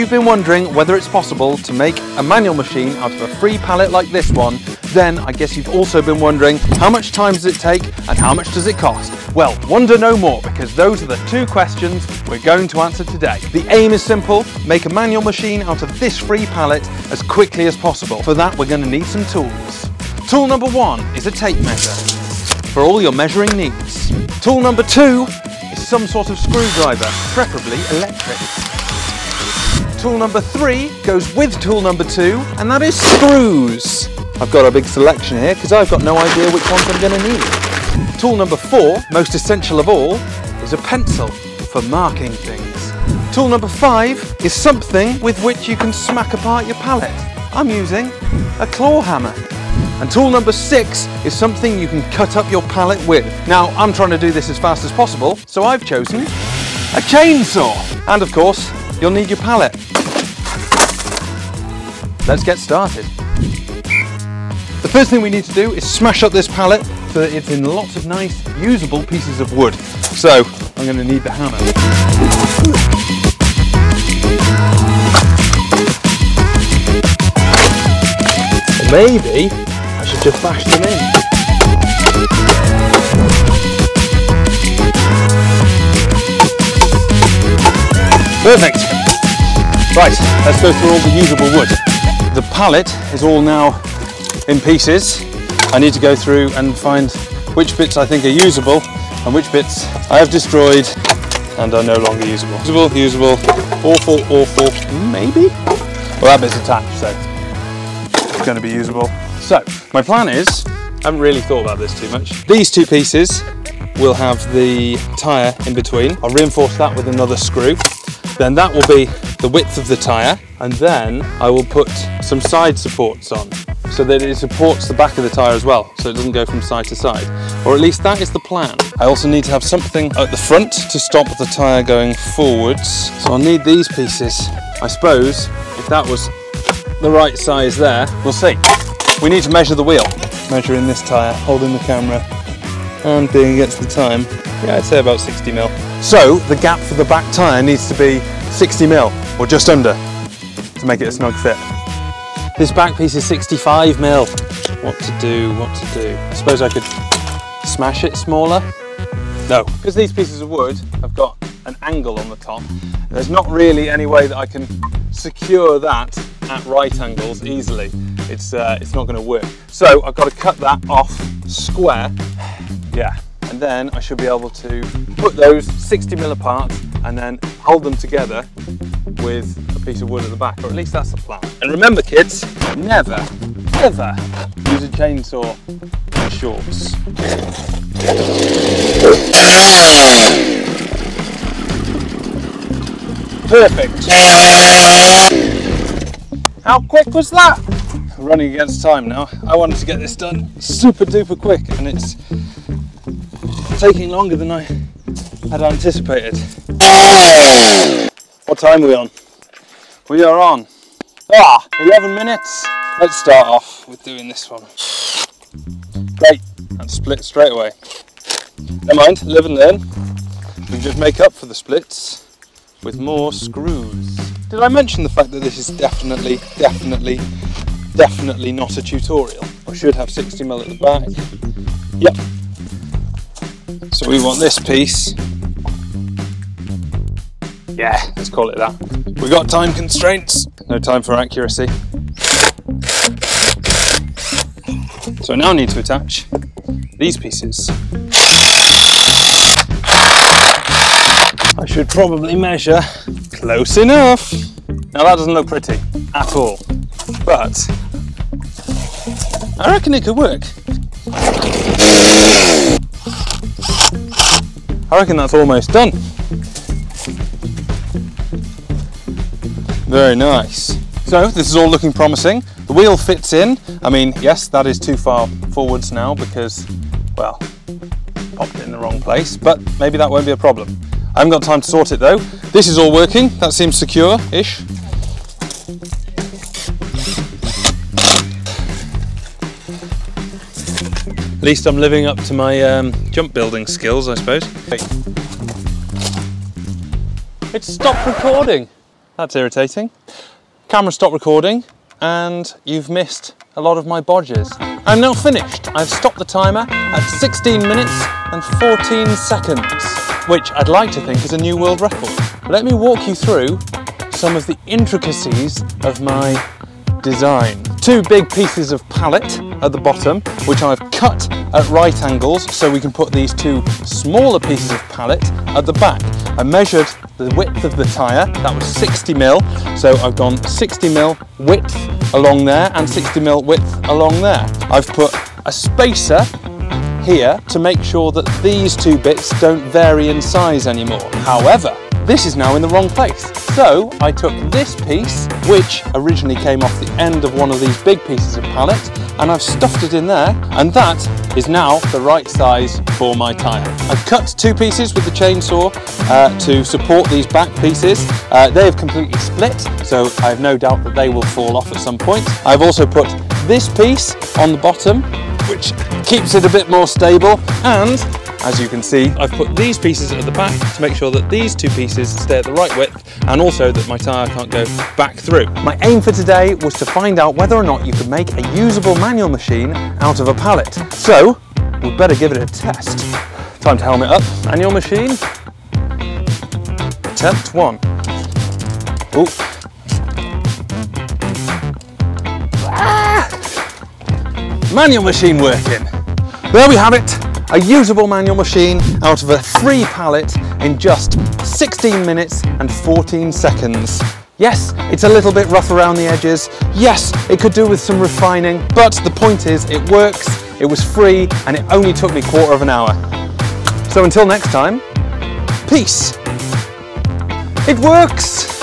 you've been wondering whether it's possible to make a manual machine out of a free pallet like this one, then I guess you've also been wondering how much time does it take and how much does it cost? Well, wonder no more, because those are the two questions we're going to answer today. The aim is simple: make a manual machine out of this free pallet as quickly as possible. For that, we're going to need some tools. Tool number 1 is a tape measure for all your measuring needs. Tool number 2 is some sort of screwdriver, preferably electric. Tool number 3 goes with tool number 2, and that is screws. I've got a big selection here because I've got no idea which ones I'm going to need. Tool number 4, most essential of all, is a pencil for marking things. Tool number 5 is something with which you can smack apart your pallet. I'm using a claw hammer. And tool number 6 is something you can cut up your pallet with. Now, I'm trying to do this as fast as possible, so I've chosen a chainsaw. And of course, you'll need your pallet. Let's get started. The first thing we need to do is smash up this pallet so that it's in lots of nice, usable pieces of wood. So, I'm going to need the hammer. Maybe I should just bash them in. Perfect. Right, let's go through all the usable wood. The pallet is all now in pieces. I need to go through and find which bits I think are usable and which bits I have destroyed and are no longer usable. Usable, awful, maybe? Well, that bit's attached, so it's going to be usable. So, my plan is, I haven't really thought about this too much. These two pieces will have the tyre in between. I'll reinforce that with another screw. Then that will be the width of the tyre, and then I will put some side supports on so that it supports the back of the tyre as well, so it doesn't go from side to side. Or at least that is the plan. I also need to have something at the front to stop the tyre going forwards. So I'll need these pieces. I suppose if that was the right size there, we'll see. We need to measure the wheel. Measuring this tyre, holding the camera and being against the time. Yeah, I'd say about 60 mil. So the gap for the back tyre needs to be 60 mil, or just under, to make it a snug fit. This back piece is 65 mil. What to do? I suppose I could smash it smaller. No, because these pieces of wood have got an angle on the top. There's not really any way that I can secure that at right angles easily. It's not going to work. So I've got to cut that off square. Yeah, and then I should be able to put those 60 mil apart and then hold them together with a piece of wood at the back, or at least that's the plan. And remember, kids, never, ever use a chainsaw in shorts. Perfect. How quick was that? We're running against time now. I wanted to get this done super duper quick, and it's taking longer than I had anticipated. What time are we on? We are on 11 minutes. Let's start off with doing this one. Great, and split straight away. Never mind, live and learn. We can just make up for the splits with more screws. Did I mention the fact that this is definitely not a tutorial? I should have 60 mil at the back. Yep. So we want this piece. Yeah, let's call it that. We got time constraints, no time for accuracy. So I now need to attach these pieces. I should probably measure close enough. Now that doesn't look pretty at all, but I reckon it could work. I reckon that's almost done. Very nice. So this is all looking promising. The wheel fits in. I mean, yes, that is too far forwards now because, well, popped it in the wrong place, but maybe that won't be a problem. I haven't got time to sort it though. This is all working. That seems secure-ish. At least I'm living up to my jump building skills, I suppose. It stopped recording. That's irritating. Camera stopped recording and you've missed a lot of my bodges. I'm now finished. I've stopped the timer at 16 minutes and 14 seconds, which I'd like to think is a new world record. Let me walk you through some of the intricacies of my design. 2 big pieces of pallet at the bottom, which I've cut at right angles so we can put these 2 smaller pieces of pallet at the back. I measured the width of the tyre, that was 60mm, so I've gone 60mm width along there and 60mm width along there. I've put a spacer here to make sure that these 2 bits don't vary in size anymore. However, this is now in the wrong place. So I took this piece, which originally came off the end of one of these big pieces of pallet, and I've stuffed it in there, and that is now the right size for my tyre. I've cut 2 pieces with the chainsaw to support these back pieces. They have completely split, so I have no doubt that they will fall off at some point. I've also put this piece on the bottom, which keeps it a bit more stable, and as you can see, I've put these pieces at the back to make sure that these 2 pieces stay at the right width and also that my tyre can't go back through. My aim for today was to find out whether or not you could make a usable manual machine out of a pallet. So, we'd better give it a test. Time to helmet up. Manual machine. Attempt 1. Ooh. Manual machine working. There we have it. A usable manual machine out of a free pallet in just 16 minutes and 14 seconds. Yes, it's a little bit rough around the edges. Yes, it could do with some refining, but the point is it works, it was free, and it only took me a quarter of an hour. So until next time, peace. It works!